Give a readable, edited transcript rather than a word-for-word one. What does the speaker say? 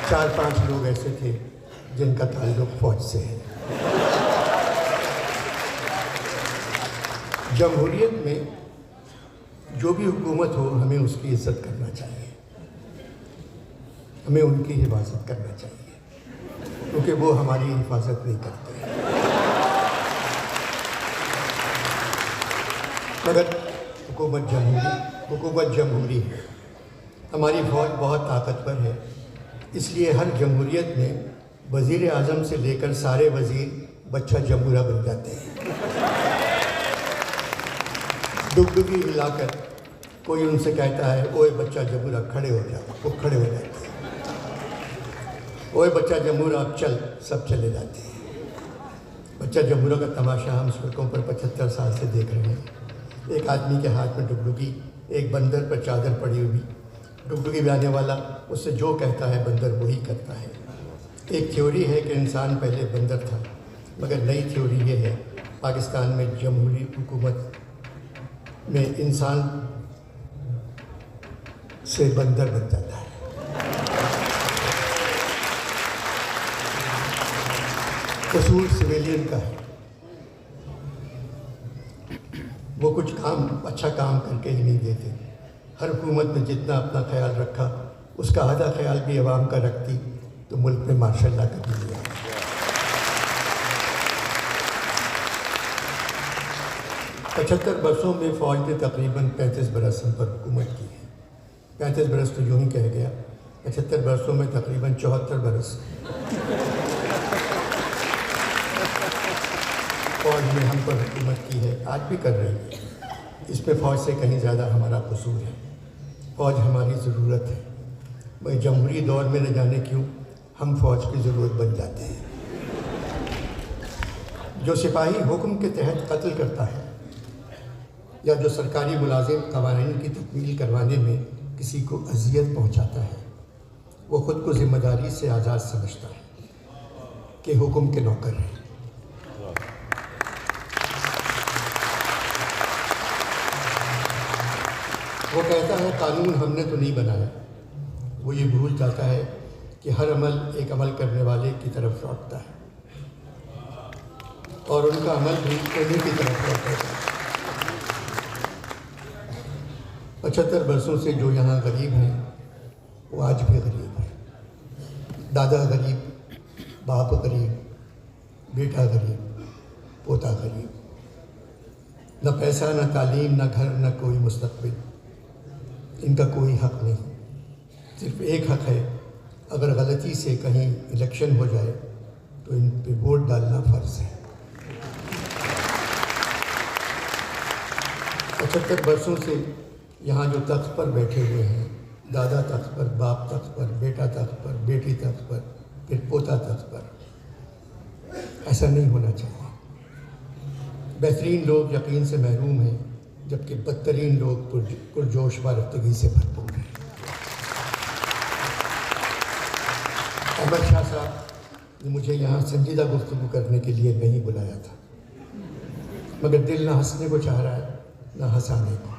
4-5 لوگ ایسے تھے جن کا تعلق فوج سے ہے۔ جمہوریت میں جو بھی حکومت ہو ہمیں اس کی عزت کرنا چاہیے، ہمیں ان کی حفاظت کرنا چاہیے، کیونکہ وہ ہماری حفاظت نہیں کرتے۔ مگر حکومت جمہوری ہے، ہماری فوج بہت طاقتور ہے، اس لیے ہر جمہوریت میں وزیر اعظم سے لے کر سارے وزیر بچہ جمہورہ بن جاتے ہیں۔ ڈگڈگی ہلا کر کوئی ان سے کہتا ہے اوئے بچہ جمہورہ کھڑے ہو جاؤ، وہ کھڑے ہو جاتے ہیں۔ اوئے بچہ جمہورہ اب چل، سب چلے جاتے ہیں۔ بچہ جمہورہ کا تماشا ہم سڑکوں پر 75 سال سے دیکھ رہے ہیں۔ ایک آدمی کے ہاتھ میں ڈگڈگی، ایک بندر پر چادر پڑی ہوئی، ڈگڈگی بجانے والا اس سے جو کہتا ہے بندر وہی کرتا ہے۔ ایک تھیوری ہے کہ انسان پہلے بندر تھا، مگر نئی تھیوری یہ ہے پاکستان میں جمہوری حکومت میں انسان سے بندر بن جاتا ہے۔ قصور سویلین کا ہے، وہ کچھ اچھا کام کر کے ہی نہیں دیتے۔ ہر حکومت نے جتنا اپنا خیال رکھا اس کا آدھا خیال بھی عوام کا رکھتی تو ملک میں ماشاء اللہ کبھی نہیں آیا۔ 75 برسوں میں فوج نے تقریباً 35 برس ہم پر حکومت کی ہے۔ 35 برس تو یوں ہی کہہ گیا، 75 برسوں میں تقریباً 74 برس فوج نے ہم پر حکومت کی ہے، آج بھی کر رہی ہے۔ اس میں فوج سے کہیں زیادہ ہمارا قصور ہے۔ فوج ہماری ضرورت ہے، مگر جمہوری دور میں نہ جانے کیوں ہم فوج کی ضرورت بن جاتے ہیں۔ جو سپاہی حکم کے تحت قتل کرتا ہے یا جو سرکاری ملازم قوانین کی تکمیل کروانے میں کسی کو اذیت پہنچاتا ہے، وہ خود کو ذمہ داری سے آزاد سمجھتا ہے کہ حکم کے نوکر ہیں۔ وہ کہتا ہے قانون ہم نے تو نہیں بنایا، وہ یہ بھول جاتا ہے کہ ہر عمل ایک عمل کرنے والے کی طرف لوٹتا ہے اور ان کا عمل بھی انہیں کی طرف لوٹتا ہے۔ 75 برسوں سے جو یہاں غریب ہیں وہ آج بھی غریب ہیں۔ دادا غریب، باپ غریب، بیٹا غریب، پوتا غریب، نہ پیسہ، نہ تعلیم، نہ گھر، نہ کوئی مستقبل، ان کا کوئی حق نہیں۔ صرف ایک حق ہے، اگر غلطی سے کہیں الیکشن ہو جائے تو ان پہ ووٹ ڈالنا فرض ہے۔ 75 برسوں سے یہاں جو تخت پر بیٹھے ہوئے ہیں، دادا تخت پر، باپ تخت پر، بیٹا تخت پر، بیٹی تخت پر، پھر پوتا تخت پر، ایسا نہیں ہونا چاہیے۔ بہترین لوگ یقین سے محروم ہیں، جبکہ بدترین لوگ پرجوش وارفتگی سے بھرپور ہیں۔ احمد شاہ صاحب نے مجھے یہاں سنجیدہ گفتگو کرنے کے لیے نہیں بلایا تھا، مگر دل نہ ہنسنے کو چاہ رہا ہے نہ ہنسانے کو۔